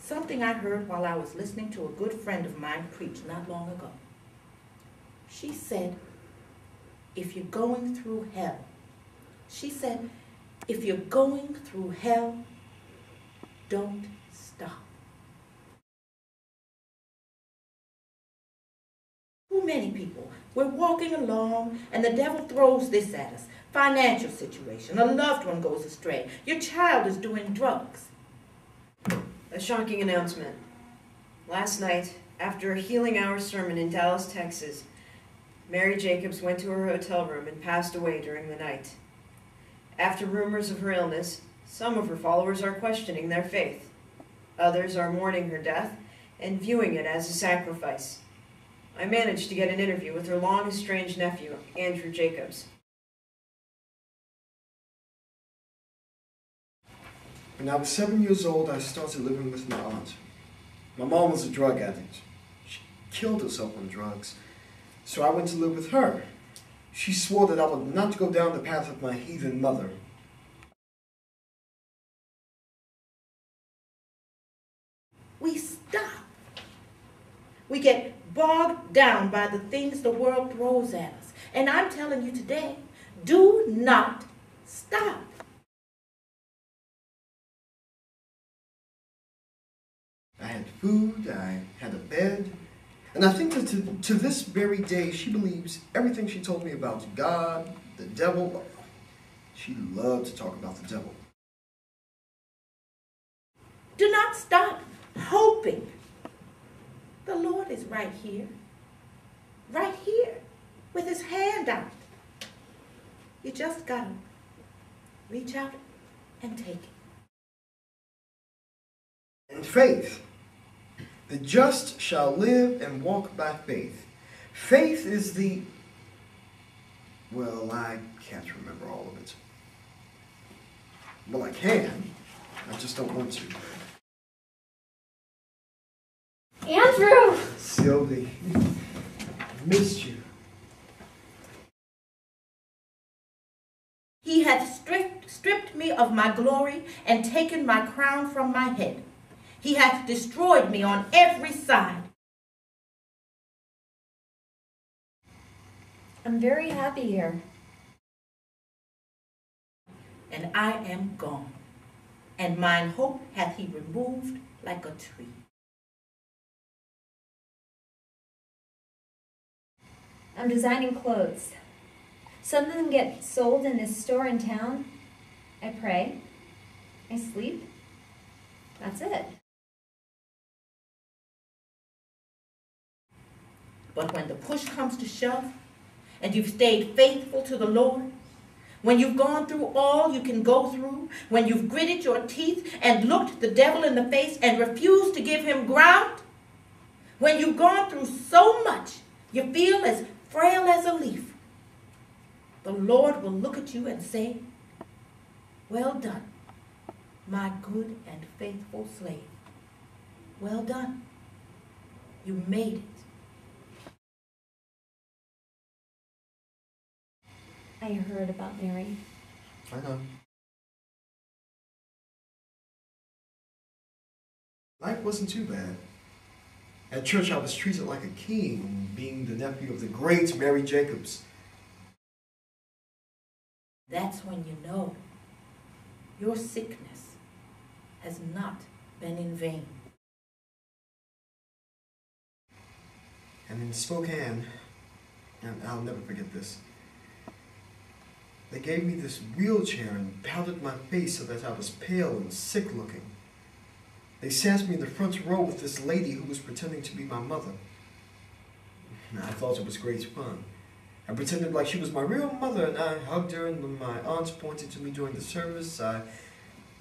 something I heard while I was listening to a good friend of mine preach not long ago. She said, if you're going through hell, she said, if you're going through hell, don't stop. Too many people, we're walking along and the devil throws this at us. Financial situation, a loved one goes astray, your child is doing drugs. A shocking announcement. Last night, after a healing hour sermon in Dallas, Texas, Mary Jacobs went to her hotel room and passed away during the night. After rumors of her illness, some of her followers are questioning their faith. Others are mourning her death and viewing it as a sacrifice. I managed to get an interview with her long-estranged nephew, Andrew Jacobs. When I was 7 years old, I started living with my aunt. My mom was a drug addict. She killed herself on drugs. So I went to live with her. She swore that I would not go down the path of my heathen mother. We stop. We get bogged down by the things the world throws at us. And I'm telling you today, do not stop. I had food, I had a bed, and I think that to this very day she believes everything she told me about God, the devil. She loved to talk about the devil. Do not stop hoping. The Lord is right here, with his hand out. You just gotta reach out and take it. And faith. The just shall live and walk by faith. Faith is the... Well, I can't remember all of it. Well, I can. I just don't want to. Andrew! Sylvie, I missed you. He hath stripped me of my glory and taken my crown from my head. He hath destroyed me on every side. I'm very happy here. And I am gone, and mine hope hath he removed like a tree. I'm designing clothes. Some of them get sold in this store in town. I pray. I sleep. That's it. But when the push comes to shove, and you've stayed faithful to the Lord, when you've gone through all you can go through, when you've gritted your teeth and looked the devil in the face and refused to give him ground, when you've gone through so much you feel as frail as a leaf, the Lord will look at you and say, well done, my good and faithful slave. Well done. You made it. I heard about Mary. I know. Life wasn't too bad. At church, I was treated like a king, being the nephew of the great Mary Jacobs. That's when you know your sickness has not been in vain. And in Spokane, and I'll never forget this, they gave me this wheelchair and powdered my face so that I was pale and sick looking. They sat me in the front row with this lady who was pretending to be my mother. I thought it was great fun. I pretended like she was my real mother, and I hugged her, and when my aunt pointed to me during the service, I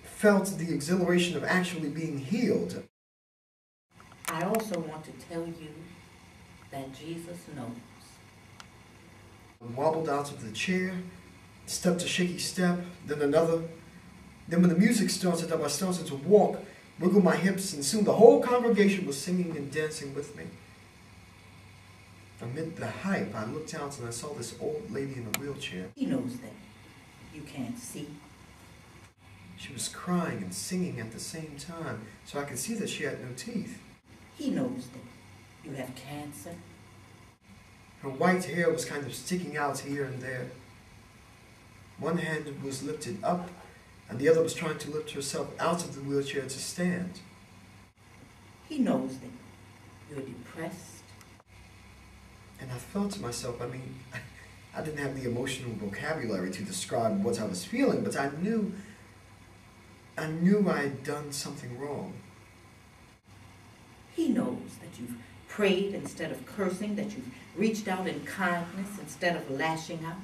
felt the exhilaration of actually being healed. I also want to tell you that Jesus knows. I wobbled out of the chair, stepped a shaky step, then another. Then when the music started up, I started to walk, wiggle my hips, and soon the whole congregation was singing and dancing with me. Amid the hype, I looked out and I saw this old lady in a wheelchair. He knows that you can't see. She she was crying and singing at the same time, so I could see that she had no teeth. He knows that you have cancer. Her white hair was kind of sticking out here and there. One hand was lifted up, and the other was trying to lift herself out of the wheelchair to stand. He knows that you're depressed. And I thought to myself, I didn't have the emotional vocabulary to describe what I was feeling, but I knew I had done something wrong. He knows that you've prayed instead of cursing, that you've reached out in kindness instead of lashing out.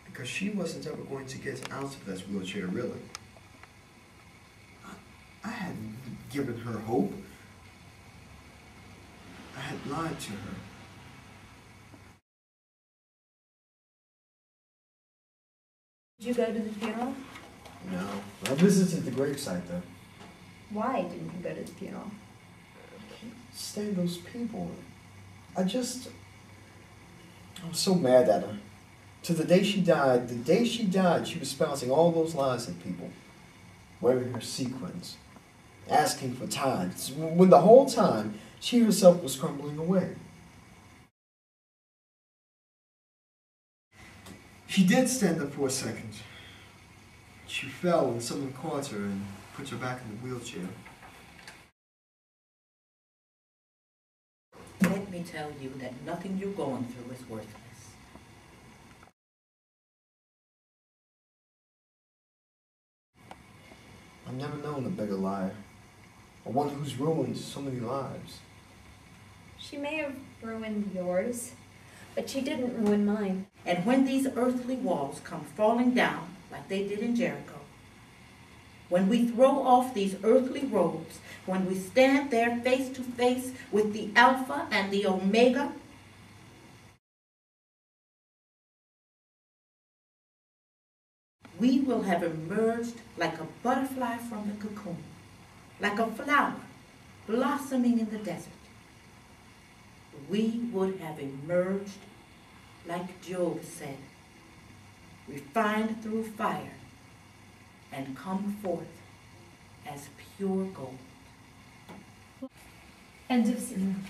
Because she wasn't ever going to get out of that wheelchair, really. I had given her hope. I had lied to her. Did you go to the funeral? No. I visited the gravesite, though. Why didn't you go to the funeral? I can't stand those people. I was so mad at her. To the day she died, she was spouting all those lies at people. Wearing her sequins. Asking for tithes. When the whole time, she herself was crumbling away. She did stand up for a second. She fell and someone caught her and put her back in the wheelchair. Let me tell you that nothing you're going through is worthless. I've never known a bigger liar. Or one who's ruined so many lives. She may have ruined yours, but she didn't ruin mine. And when these earthly walls come falling down, like they did in Jericho, when we throw off these earthly robes, when we stand there face to face with the Alpha and the Omega, we will have emerged like a butterfly from the cocoon, like a flower blossoming in the desert. We would have emerged, like Job said, refined through fire, and come forth as pure gold. End of scene.